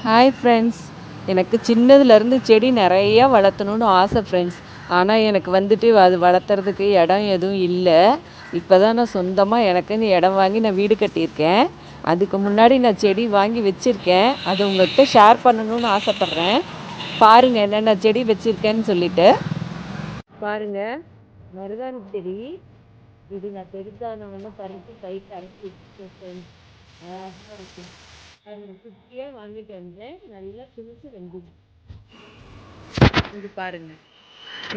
Hi friends. எனக்கு சின்னதுலேருந்து செடி நிறையா வளர்த்தணுன்னு ஆசை ஃப்ரெண்ட்ஸ். ஆனால் எனக்கு வந்துட்டு அது வளர்த்துறதுக்கு இடம் எதுவும் இல்லை. இப்போ தான் நான் சொந்தமாக எனக்குன்னு இடம் வாங்கி நான் வீடு கட்டியிருக்கேன். அதுக்கு முன்னாடி நான் செடி வாங்கி வச்சுருக்கேன். அதை உங்கள்கிட்ட ஷேர் பண்ணணுன்னு ஆசைப்பட்றேன். பாருங்கள் என்னென்ன செடி வச்சுருக்கேன்னு சொல்லிட்டு. பாருங்கள், மருதாணி செடி. இது நான் பெருசானவொன்னு பறித்து கைக்கு அரைச்சி வச்சுருக்கேன். குட்டியாக வாங்கிட்டு வந்தேன். நல்லா துளுத்து வெந்துது.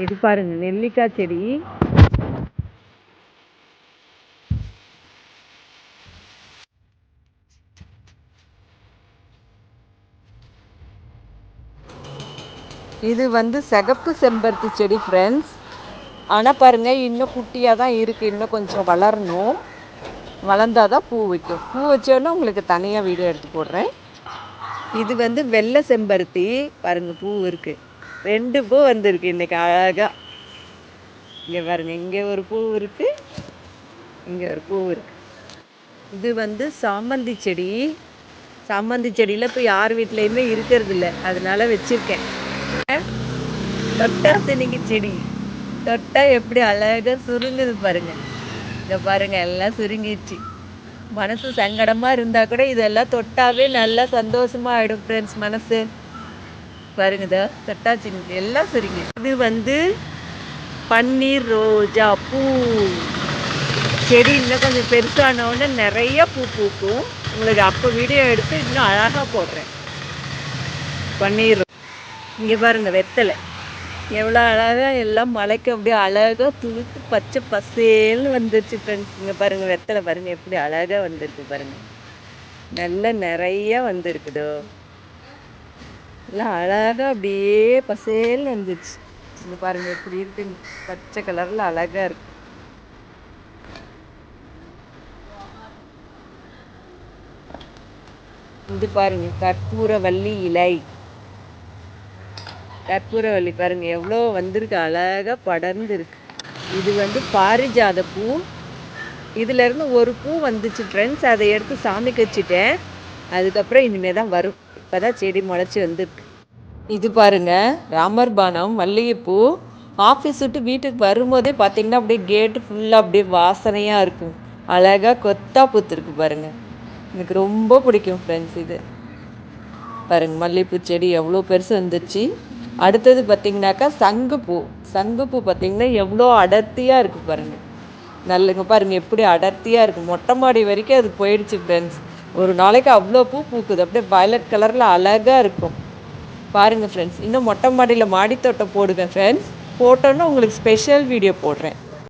இது பாருங்க நெல்லிக்காய் செடி. இது சிகப்பு செம்பருத்தி செடி ஃப்ரெண்ட்ஸ். ஆனால் பாருங்கள், இன்னும் குட்டியாக தான் இருக்குது. இன்னும் கொஞ்சம் வளரணும். வளர்ந்தால் தான் பூ வைக்கும். பூ வச்சோன்னா உங்களுக்கு தனியாக வீடியோ எடுத்து போடுறேன். இது வெள்ளை செம்பருத்தி. பாருங்கள், பூ இருக்குது. 2 பூ வந்திருக்கு இன்றைக்கி அழகாக. இங்கே பாருங்கள், இங்கே ஒரு பூ இருக்குது, இங்கே ஒரு பூ இருக்குது. இது சாமந்தி செடி. சாமந்தி செடியில் இப்போ யார் வீட்லேயுமே இருக்கிறதில்ல, அதனால வச்சுருக்கேன். தொட்டா திணிக்கு செடி. தொட்டால் எப்படி அழகாக சுருங்குது பாருங்கள். இங்கே பாருங்கள், எல்லாம் சுருங்கிடுச்சு. மனசு சங்கடமாக இருந்தால் கூட இதெல்லாம் தொட்டாவே நல்லா சந்தோஷமாக ஆகிடும் ஃப்ரெண்ட்ஸ் மனசு. பாருங்கதா, தொட்டாச்சு எல்லாம் சுருங்கி. இது பன்னீர் ரோஜா பூ செடி. இன்னும் கொஞ்சம் பெருசானோடனே நிறைய பூ பூக்கும். உங்களுக்கு அப்போ வீடியோ எடுத்து இன்னும் அழகாக போடுறேன். பன்னீர். இங்கே பாருங்கள், வெத்தலை எவ்வளோ அழகாக எல்லாம் மலைக்கு அப்படியே அழகாக துளுத்து பச்சை பசேல்னு வந்துருச்சு ஃப்ரெண்ட்ஸ். இங்கே பாருங்கள், வெத்தலை பாருங்கள் எப்படி அழகாக வந்துருக்கு பாருங்கள். நல்லா நிறைய வந்துருக்குதோ. எல்லாம் அழகாக அப்படியே பசேல்னு வந்துருச்சு. இங்கே பாருங்கள் எப்படி இருக்குன்னு. பச்சை கலரில் அழகாக இருக்கு. இது பாருங்கள், கற்பூரவள்ளி இலை. கற்பூரவள்ளி பாருங்கள் எவ்வளோ வந்திருக்கு, அழகாக படர்ந்து இருக்கு. இது பாரிஜாத பூ. இதுலேருந்து ஒரு பூ வந்துச்சு ஃப்ரெண்ட்ஸ். அதை எடுத்து சாமிக்கு வச்சுட்டேன். அதுக்கப்புறம் இனிமேல் தான் வரும். இப்போ தான் செடி முளைச்சி வந்துருக்கு. இது பாருங்கள், ராமர் பானம் மல்லிகைப்பூ. ஆஃபீஸ் விட்டு வீட்டுக்கு வரும்போதே பார்த்திங்கன்னா அப்படியே கேட்டு ஃபுல்லாக அப்படியே வாசனையாக இருக்கும். அழகாக கொத்தாக பூத்துருக்கு பாருங்கள். எனக்கு ரொம்ப பிடிக்கும் ஃப்ரெண்ட்ஸ். இது பாருங்கள், மல்லிகைப்பூ செடி எவ்வளோ பெருசு வந்துருச்சு. அடுத்தது பார்த்திங்கனாக்கா சங்குப்பூ. சங்குப்பூ பார்த்திங்கன்னா எவ்வளோ அடர்த்தியாக இருக்குது பாருங்கள். நல்லங்க பாருங்கள் எப்படி அடர்த்தியாக இருக்குது. மொட்டை மாடி வரைக்கும் அது போயிடுச்சு ஃப்ரெண்ட்ஸ். ஒரு நாளைக்கு அவ்வளோ பூ பூக்குது. அப்படியே வயலட் கலரில் அழகாக இருக்கும் பாருங்கள் ஃப்ரெண்ட்ஸ். இன்னும் மொட்டை மாடியில் மாடித்தோட்டம் போடுங்க ஃப்ரெண்ட்ஸ். போட்டோன்னா உங்களுக்கு ஸ்பெஷல் வீடியோ போடுறேன்.